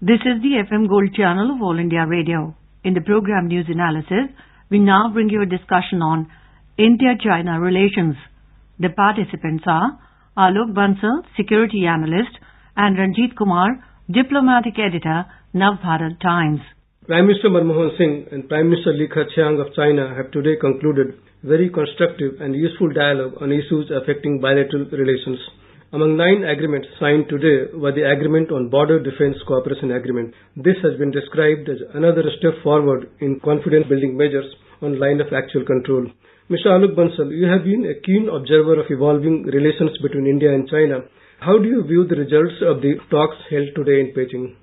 This is the FM Gold channel of All India Radio. In the program News Analysis, we now bring you a discussion on India-China relations. The participants are Alok Bansal, Security Analyst, and Ranjit Kumar, Diplomatic Editor, Navbharat Times. Prime Minister Manmohan Singh and Prime Minister Li Keqiang of China have today concluded very constructive and useful dialogue on issues affecting bilateral relations. Among 9 agreements signed today were the Agreement on Border Defence Cooperation Agreement. This has been described as another step forward in confidence-building measures on line of actual control. Mr. Alok Bansal, you have been a keen observer of evolving relations between India and China. How do you view the results of the talks held today in Beijing?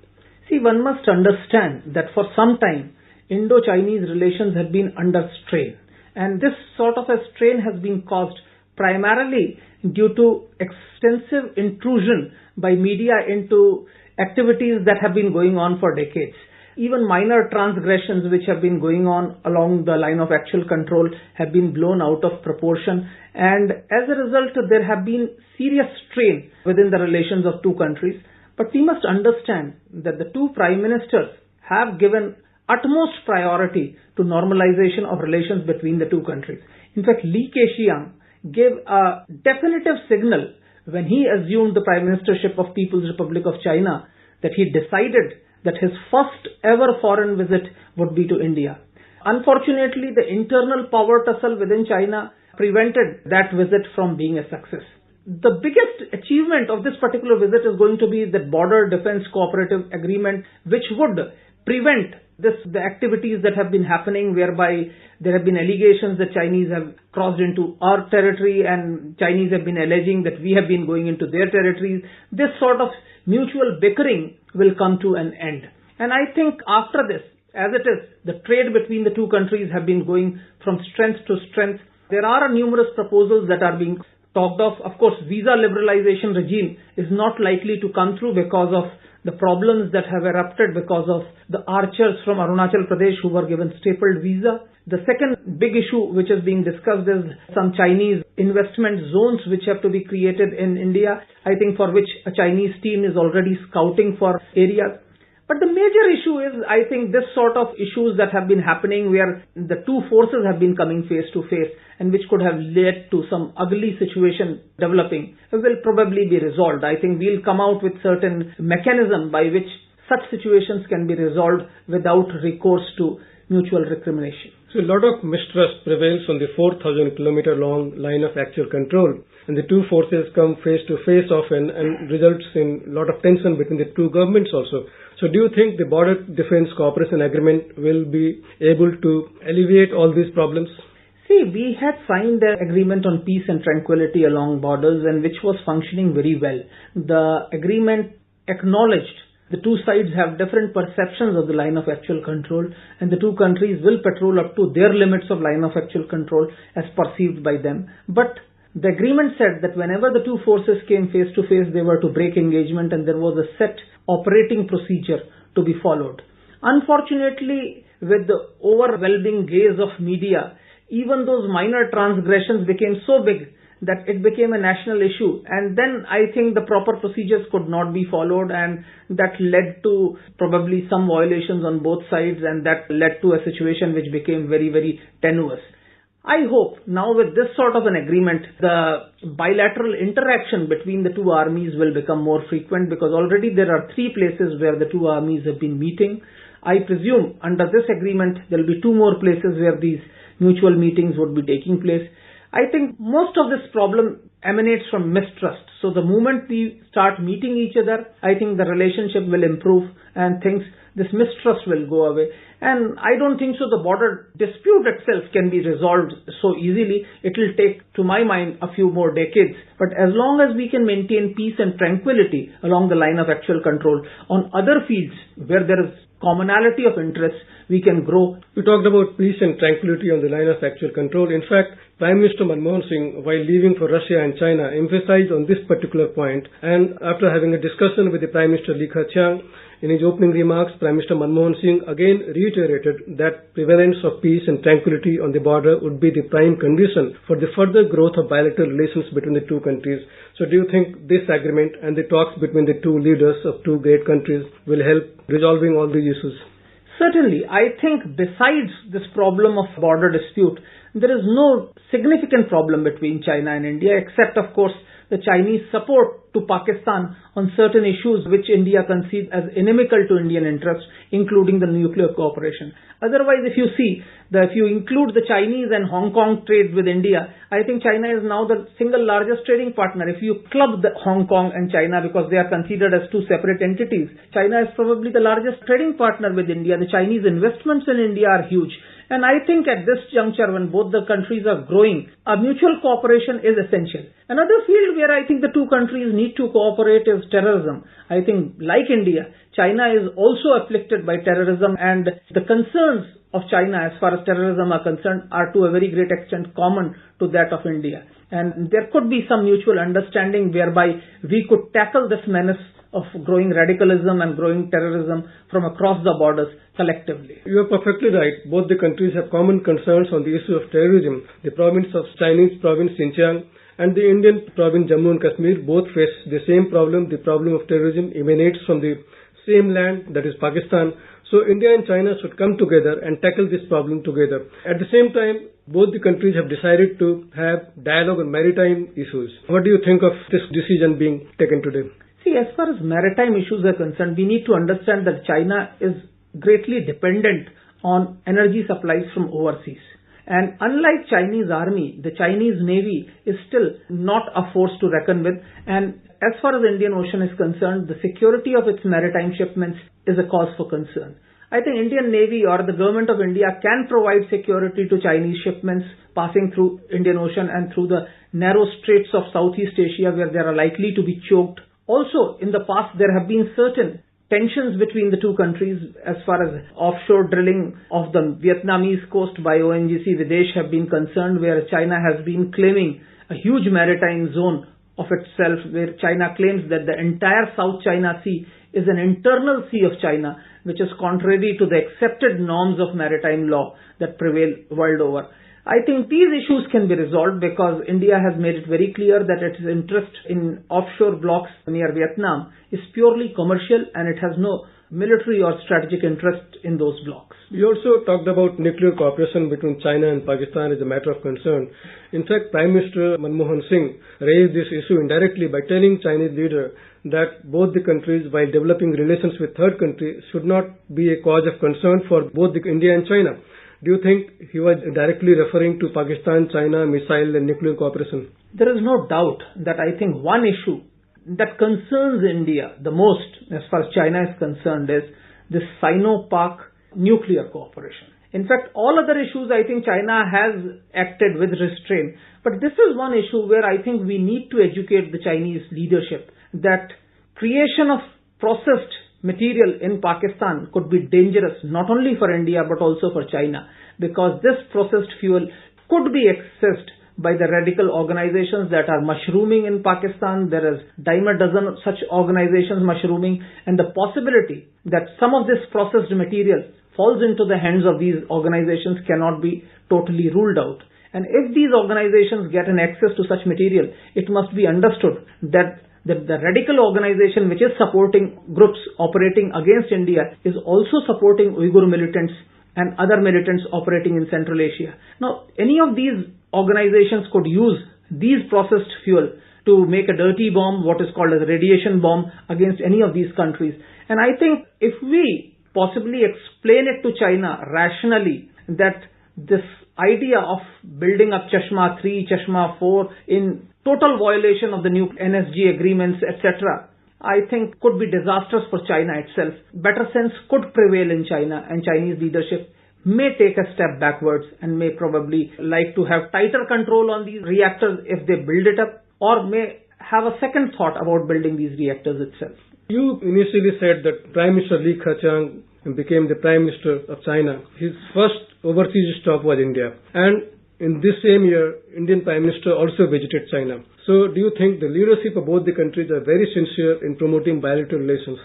See, one must understand that for some time, Indo-Chinese relations have been under strain. And this sort of a strain has been caused primarily due to extensive intrusion by media into activities that have been going on for decades. Even minor transgressions which have been going on along the line of actual control have been blown out of proportion, and as a result there have been serious strain within the relations of two countries. But we must understand that the two prime ministers have given utmost priority to normalization of relations between the two countries. In fact, Li Keqiang gave a definitive signal when he assumed the Prime Ministership of People's Republic of China that he decided that his first ever foreign visit would be to India. Unfortunately, the internal power tussle within China prevented that visit from being a success. The biggest achievement of this particular visit is going to be the Border Defence Cooperative Agreement, which would prevent the activities that have been happening whereby there have been allegations that Chinese have crossed into our territory and Chinese have been alleging that we have been going into their territories. This sort of mutual bickering will come to an end. And I think after this, as it is, the trade between the two countries have been going from strength to strength. There are numerous proposals that are being talked of. Of course, visa liberalization regime is not likely to come through because of the problems that have erupted because of the archers from Arunachal Pradesh who were given stapled visa. The second big issue which is being discussed is some Chinese investment zones which have to be created in India, I think for which a Chinese team is already scouting for areas. But the major issue is, I think, this sort of issues that have been happening where the two forces have been coming face to face and which could have led to some ugly situation developing will probably be resolved. I think we'll come out with certain mechanism by which such situations can be resolved without recourse to mutual recrimination. So a lot of mistrust prevails on the 4,000 kilometer long line of actual control, and the two forces come face to face often and results in a lot of tension between the two governments also. So do you think the Border Defence Cooperation Agreement will be able to alleviate all these problems? See, we had signed the agreement on peace and tranquility along borders and which was functioning very well. The agreement acknowledged the two sides have different perceptions of the line of actual control and the two countries will patrol up to their limits of line of actual control as perceived by them. But the agreement said that whenever the two forces came face to face, they were to break engagement and there was a set operating procedure to be followed. Unfortunately, with the overwhelming gaze of media, even those minor transgressions became so big that it became a national issue, and then I think the proper procedures could not be followed, and that led to probably some violations on both sides, and that led to a situation which became very, very tenuous. I hope now with this sort of an agreement, the bilateral interaction between the two armies will become more frequent, because already there are 3 places where the two armies have been meeting. I presume under this agreement there will be 2 more places where these mutual meetings would be taking place. I think most of this problem emanates from mistrust. So the moment we start meeting each other, I think the relationship will improve and this mistrust will go away. And I don't think so the border dispute itself can be resolved so easily. It will take, to my mind, a few more decades. But as long as we can maintain peace and tranquility along the line of actual control, on other fields where there is commonality of interest, we can grow. You talked about peace and tranquility on the line of actual control. In fact, Prime Minister Manmohan Singh, while leaving for Russia and China, emphasized on this particular point. And after having a discussion with the Prime Minister Li Keqiang, In his opening remarks, Prime Minister Manmohan Singh again reiterated that prevalence of peace and tranquility on the border would be the prime condition for the further growth of bilateral relations between the two countries. So do you think this agreement and the talks between the two leaders of two great countries will help resolving all these issues? Certainly. I think besides this problem of border dispute, there is no significant problem between China and India, except, of course, the Chinese support to Pakistan on certain issues which India conceives as inimical to Indian interests, including the nuclear cooperation. Otherwise, if you include the Chinese and Hong Kong trade with India, I think China is now the single largest trading partner. If you club the Hong Kong and China because they are considered as two separate entities, China is probably the largest trading partner with India. The Chinese investments in India are huge. And I think at this juncture, when both the countries are growing, a mutual cooperation is essential. Another field where I think the two countries need to cooperate is terrorism. I think, like India, China is also afflicted by terrorism, and the concerns of China as far as terrorism are concerned are to a very great extent common to that of India. And there could be some mutual understanding whereby we could tackle this menace of growing radicalism and growing terrorism from across the borders collectively. You are perfectly right. Both the countries have common concerns on the issue of terrorism. The province of Chinese province Xinjiang and the Indian province Jammu and Kashmir both face the same problem. The problem of terrorism emanates from the same land, that is Pakistan. So India and China should come together and tackle this problem together. At the same time, both the countries have decided to have dialogue on maritime issues. What do you think of this decision being taken today? See, as far as maritime issues are concerned, we need to understand that China is greatly dependent on energy supplies from overseas. And unlike Chinese army, the Chinese navy is still not a force to reckon with. And as far as the Indian Ocean is concerned, the security of its maritime shipments is a cause for concern. I think Indian Navy or the government of India can provide security to Chinese shipments passing through Indian Ocean and through the narrow straits of Southeast Asia where they are likely to be choked. Also, in the past, there have been certain tensions between the two countries as far as offshore drilling of the Vietnamese coast by ONGC Videsh have been concerned, where China has been claiming a huge maritime zone of itself, where China claims that the entire South China Sea is an internal sea of China, which is contrary to the accepted norms of maritime law that prevail world over. I think these issues can be resolved because India has made it very clear that its interest in offshore blocks near Vietnam is purely commercial and it has no military or strategic interest in those blocks. You also talked about nuclear cooperation between China and Pakistan as a matter of concern. In fact, Prime Minister Manmohan Singh raised this issue indirectly by telling Chinese leader that both the countries, while developing relations with third countries, should not be a cause of concern for both India and China. Do you think he was directly referring to Pakistan-China missile and nuclear cooperation? There is no doubt that I think one issue that concerns India the most as far as China is concerned is this Sino-Pak nuclear cooperation. In fact, all other issues I think China has acted with restraint. But this is one issue where I think we need to educate the Chinese leadership that creation of processed material in Pakistan could be dangerous not only for India but also for China, because this processed fuel could be accessed by the radical organizations that are mushrooming in Pakistan. There is dime a dozen such organizations mushrooming, and the possibility that some of this processed material falls into the hands of these organizations cannot be totally ruled out. And if these organizations get an access to such material, it must be understood that the radical organization which is supporting groups operating against India is also supporting Uyghur militants and other militants operating in Central Asia. Now, any of these organizations could use these processed fuel to make a dirty bomb, what is called as a radiation bomb, against any of these countries. And I think if we possibly explain it to China rationally that this idea of building up Chashma 3, Chashma 4 in total violation of the new NSG agreements, etc., I think could be disastrous for China itself. Better sense could prevail in China, and Chinese leadership may take a step backwards and may probably like to have tighter control on these reactors if they build it up, or may have a second thought about building these reactors itself. You initially said that Prime Minister Li Keqiang became the Prime Minister of China. His first overseas stop was India. And in this same year, Indian Prime Minister also visited China. So do you think the leadership of both the countries are very sincere in promoting bilateral relations?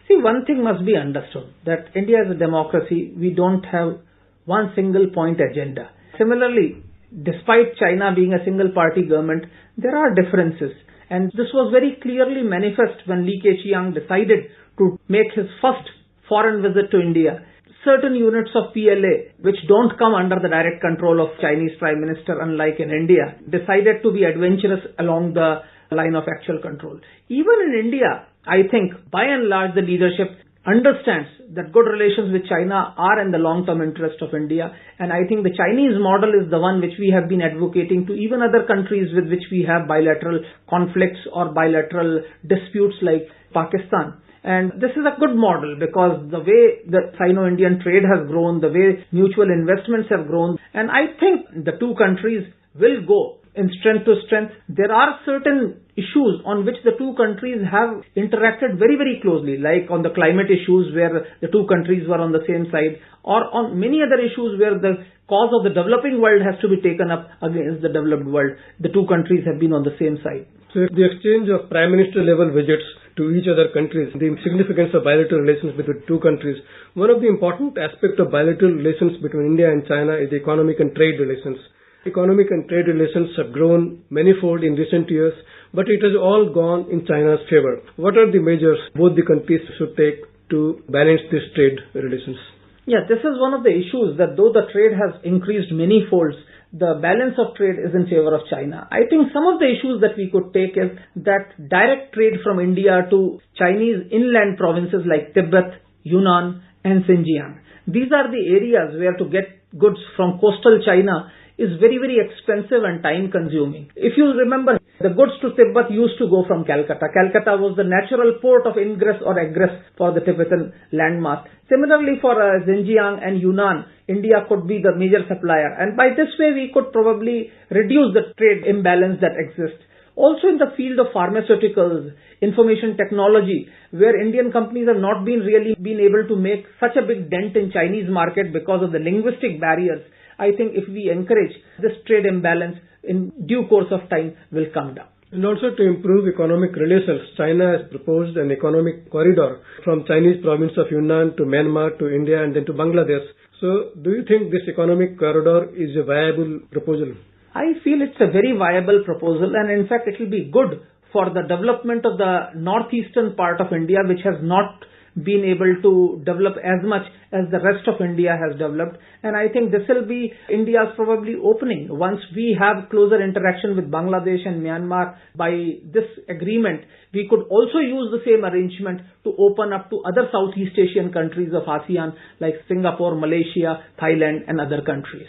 See, one thing must be understood, that India is a democracy. We don't have one single point agenda. Similarly, despite China being a single party government, there are differences. And this was very clearly manifest when Li Keqiang decided to make his first foreign visit to India. Certain units of PLA, which don't come under the direct control of Chinese Prime Minister, unlike in India, decided to be adventurous along the line of actual control. Even in India, I think, by and large, the leadership understands that good relations with China are in the long-term interest of India. And I think the Chinese model is the one which we have been advocating to even other countries with which we have bilateral conflicts or bilateral disputes like Pakistan. And this is a good model because the way the Sino-Indian trade has grown, the way mutual investments have grown, and I think the two countries will go in strength to strength. There are certain issues on which the two countries have interacted very, very closely, like on the climate issues where the two countries were on the same side, or on many other issues where the cause of the developing world has to be taken up against the developed world. The two countries have been on the same side. So the exchange of prime minister level visits to each other countries, the significance of bilateral relations between two countries, one of the important aspects of bilateral relations between India and China is the economic and trade relations. Economic and trade relations have grown manifold in recent years, but it has all gone in China's favor. What are the measures both the countries should take to balance these trade relations? Yeah, this is one of the issues, that though the trade has increased many folds, the balance of trade is in favor of China. I think some of the issues that we could take is that direct trade from India to Chinese inland provinces like Tibet, Yunnan and Xinjiang. These are the areas where to get goods from coastal China is very, very expensive and time consuming. If you remember, the goods to Tibet used to go from Calcutta. Calcutta was the natural port of ingress or egress for the Tibetan landmass. Similarly, for Xinjiang and Yunnan, India could be the major supplier. And by this way, we could probably reduce the trade imbalance that exists. Also in the field of pharmaceuticals, information technology, where Indian companies have not been able to make such a big dent in Chinese market because of the linguistic barriers, I think if we encourage this trade imbalance, in due course of time will come down. And also to improve economic relations, China has proposed an economic corridor from Chinese province of Yunnan to Myanmar to India and then to Bangladesh. So do you think this economic corridor is a viable proposal? I feel it's a very viable proposal, and in fact it will be good for the development of the northeastern part of India, which has not been able to develop as much as the rest of India has developed. And I think this will be India's probably opening. Once we have closer interaction with Bangladesh and Myanmar by this agreement, we could also use the same arrangement to open up to other Southeast Asian countries of ASEAN like Singapore, Malaysia, Thailand and other countries.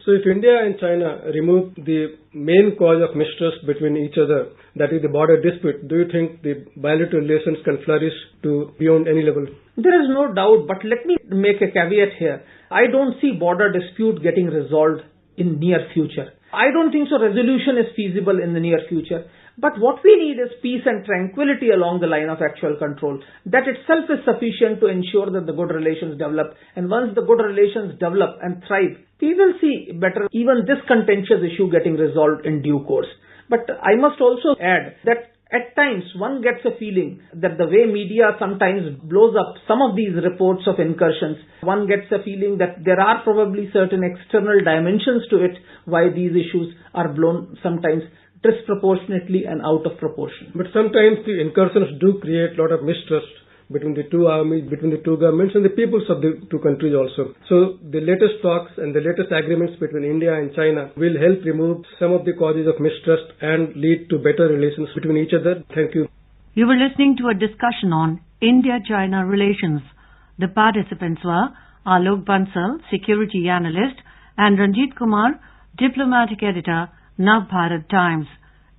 So if India and China remove the main cause of mistrust between each other, that is the border dispute, do you think the bilateral relations can flourish to beyond any level? There is no doubt, but let me make a caveat here. I don't see border dispute getting resolved in near future. I don't think so resolution is feasible in the near future. But what we need is peace and tranquility along the line of actual control. That itself is sufficient to ensure that the good relations develop. And once the good relations develop and thrive, we will see better even this contentious issue getting resolved in due course. But I must also add that at times one gets a feeling that the way media sometimes blows up some of these reports of incursions, one gets a feeling that there are probably certain external dimensions to it why these issues are blown sometimes disproportionately and out of proportion. But sometimes the incursions do create a lot of mistrust between the two armies, between the two governments and the peoples of the two countries also. So the latest talks and the latest agreements between India and China will help remove some of the causes of mistrust and lead to better relations between each other. Thank you. You were listening to a discussion on India-China relations. The participants were Alok Bansal, security analyst, and Ranjit Kumar, diplomatic editor, Navbharat Times.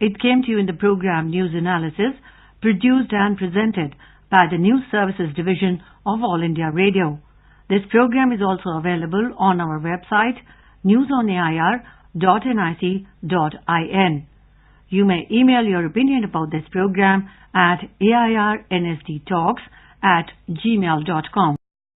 It came to you in the program News Analysis, produced and presented by the News Services Division of All India Radio. This program is also available on our website, newsonair.nic.in. You may email your opinion about this program at airnsdtalks@gmail.com.